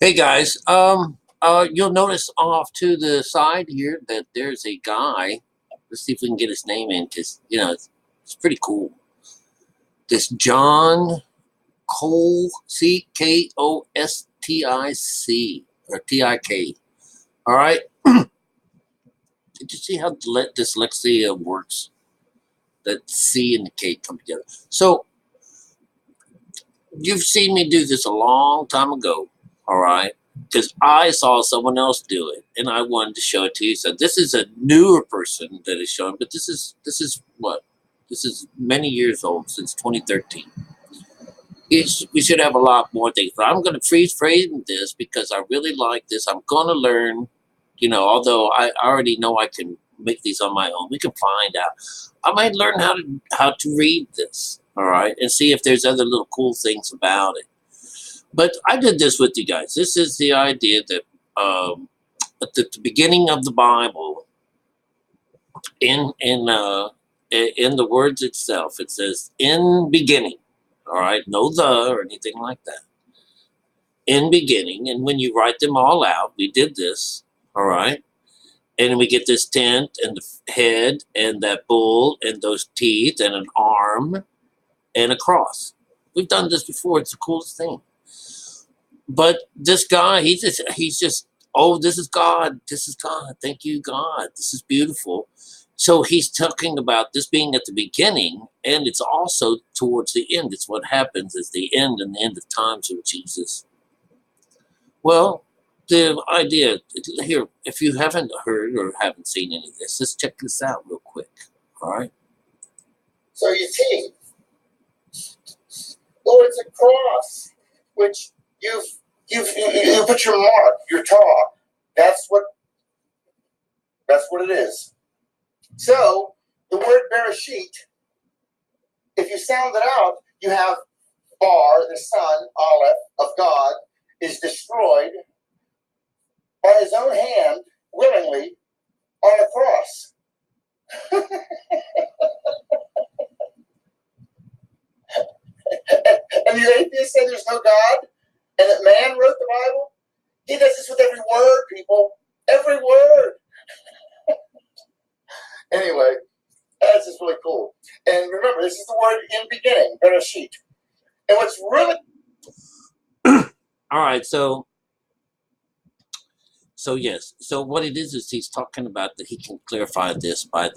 Hey guys, you'll notice off to the side here that there's a guy. Let's see if we can get his name in, because it's pretty cool. This John Cole, Kostic or Tik. All right. Did you see how dyslexia works? That C and the K come together. So you've seen me do this a long time ago. All right. Because I saw someone else do it, and I wanted to show it to you. So this is a newer person that is showing, but this is what, this is many years old, since 2013. We should have a lot more things, but I'm going to freeze frame this because I really like this. I'm going to learn, although I already know I can make these on my own. We can find out. I might learn how to read this, all right, and see if there's other little cool things about it. But I did this with you guys. This is the idea that at the beginning of the Bible, in the words itself, it says "in beginning." All right, no "the" or anything like that. In beginning, and when you write them all out, we did this. All right, and we get this tent and the head and that bull and those teeth and an arm and a cross. We've done this before. It's the coolest thing. But this guy, he's just, oh, this is God. This is God. Thank you, God. This is beautiful. So he's talking about this being at the beginning, and it's also towards the end. It's what happens is the end and the end of times with Jesus. Well, the idea here, if you haven't heard or haven't seen any of this, let's check this out real quick. All right. So you see, Lord's a cross, which you put your mark, your talk. That's what it is. So the word Bereshit, if you sound it out, you have Bar, the son, Aleph of God, is destroyed by his own hand, willingly, on a cross. And the atheist say there's no God, and that man wrote the Bible. He does this with every word, people. Every word. Anyway, that's just really cool. And remember, this is the word in beginning, Bereshit. And what's really all right, so yes, so what it is he's talking about that he can clarify this by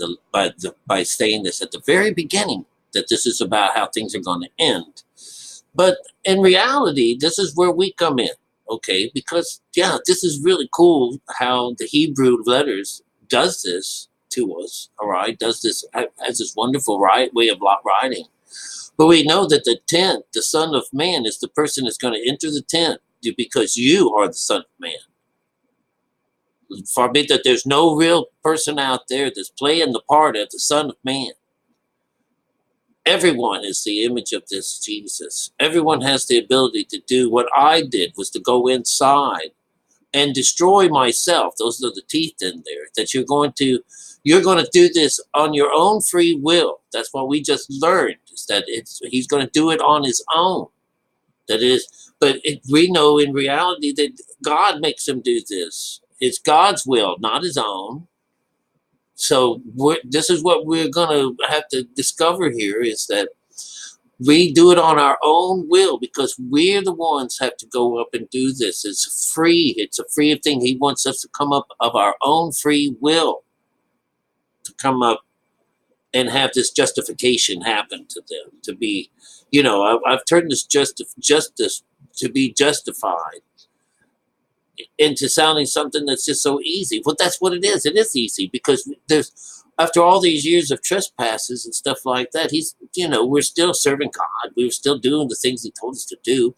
saying this at the very beginning, that this is about how things are going to end. But in reality, this is where we come in, okay? Because this is really cool how the Hebrew letters does this to us, all right? Does this, has this wonderful way of writing. But we know that the tent, the Son of Man, is the person that's going to enter the tent because you are the Son of Man. Forbid that there's no real person out there that's playing the part of the Son of Man. Everyone is the image of this Jesus. Everyone has the ability to do what I did, was to go inside and destroy myself. Those are the teeth in there. That you're going to do this on your own free will. That's what we just learned, is that he's going to do it on his own. That is, but we know in reality that God makes him do this. It's God's will, not his own. So this is what we're going to have to discover here, is that we do it on our own will because we're the ones have to go up and do this. It's free. It's a free thing. He wants us to come up of our own free will, to come up and have this justification happen to them, to be, I've turned this justice to be justified into sounding something that's just so easy. Well, that's what it is. It is easy because after all these years of trespasses and stuff like that, we're still serving God. We're still doing the things he told us to do.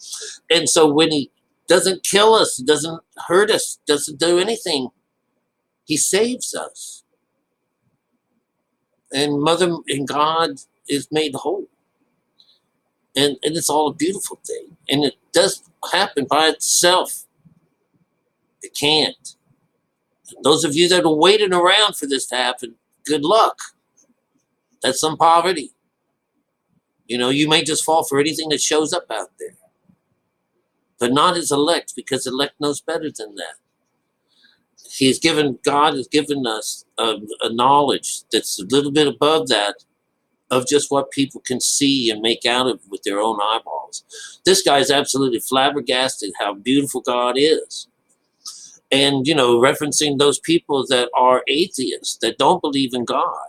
And so when he doesn't kill us, doesn't hurt us, doesn't do anything, he saves us. And God is made whole. And it's all a beautiful thing. And it does happen by itself. It can't. Those of you that are waiting around for this to happen, good luck. That's some poverty. You may just fall for anything that shows up out there. but not his elect, because elect knows better than that. God has given us a knowledge that's a little bit above that, of just what people can see and make out of with their own eyeballs. This guy's absolutely flabbergasted how beautiful God is. And, referencing those people that are atheists, that don't believe in God.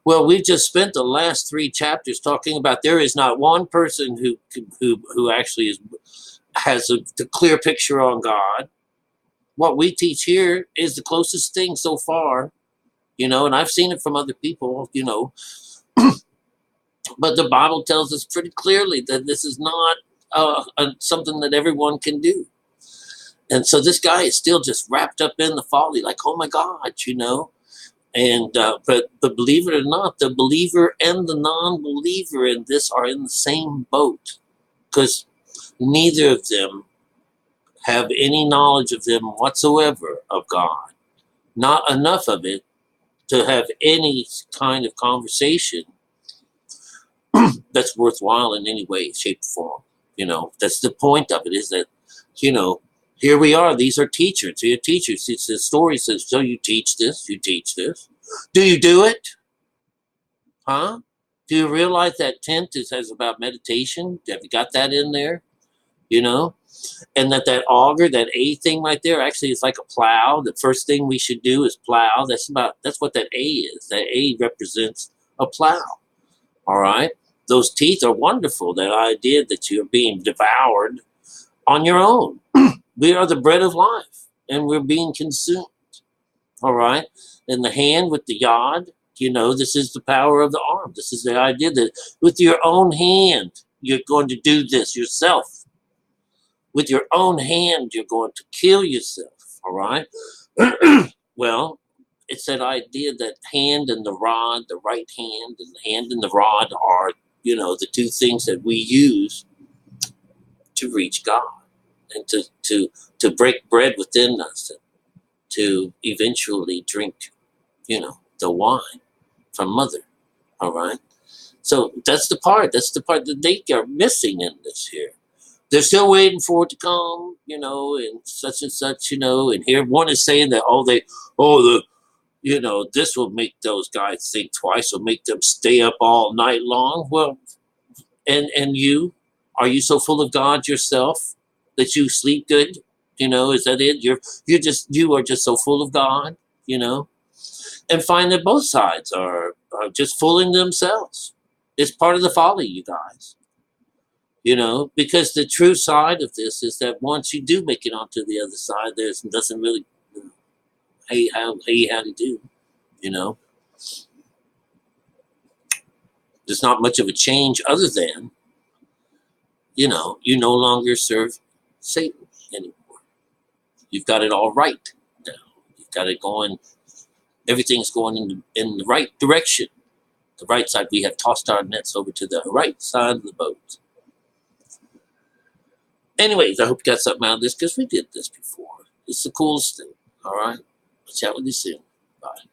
Well, we've just spent the last 3 chapters talking about there is not one person who actually has the clear picture on God. What we teach here is the closest thing so far, and I've seen it from other people, but the Bible tells us pretty clearly that this is not something that everyone can do. And so this guy is still just wrapped up in the folly, like, oh my God, And but believe it or not, the believer and the non-believer in this are in the same boat, because neither of them have any knowledge of them whatsoever of God. Not enough of it to have any kind of conversation that's worthwhile in any way, shape, or form. That's the point of it, is that, here we are. These are teachers. They're teachers. It's the story says, so you teach this, you teach this. Do you do it? Huh? Do you realize that tent has about meditation? Have you got that in there? And that auger, that A thing right there, actually is like a plow. The first thing we should do is plow. That's what that A is. That A represents a plow. All right? Those teeth are wonderful. That idea that you're being devoured on your own. We are the bread of life, and we're being consumed. All right? And the hand with the yod, this is the power of the arm. This is the idea that with your own hand, you're going to do this yourself. With your own hand, you're going to kill yourself. All right? Well, it's that idea that hand and the rod, the right hand and the hand and the rod are, the 2 things that we use to reach God and to break bread within us, and to eventually drink, the wine from Mother. All right? So that's the part that they are missing in this here. They're still waiting for it to come, and such, and here one is saying that, this will make those guys think twice, will make them stay up all night long. Well, and you, are you so full of God yourself that you sleep good? Is that it? You are just so full of God, and find that both sides are just fooling themselves. It's part of the folly, you guys. Because the true side of this is that once you do make it onto the other side, there's doesn't really, hey, how to do, There's not much of a change other than, you no longer serve Satan anymore. You've got it all right now. You've got it going. Everything's going in the right direction. The right side. We have tossed our nets over to the right side of the boat. Anyways, I hope you got something out of this, because we did this before. It's the coolest thing. All right? I'll chat with you soon. Bye.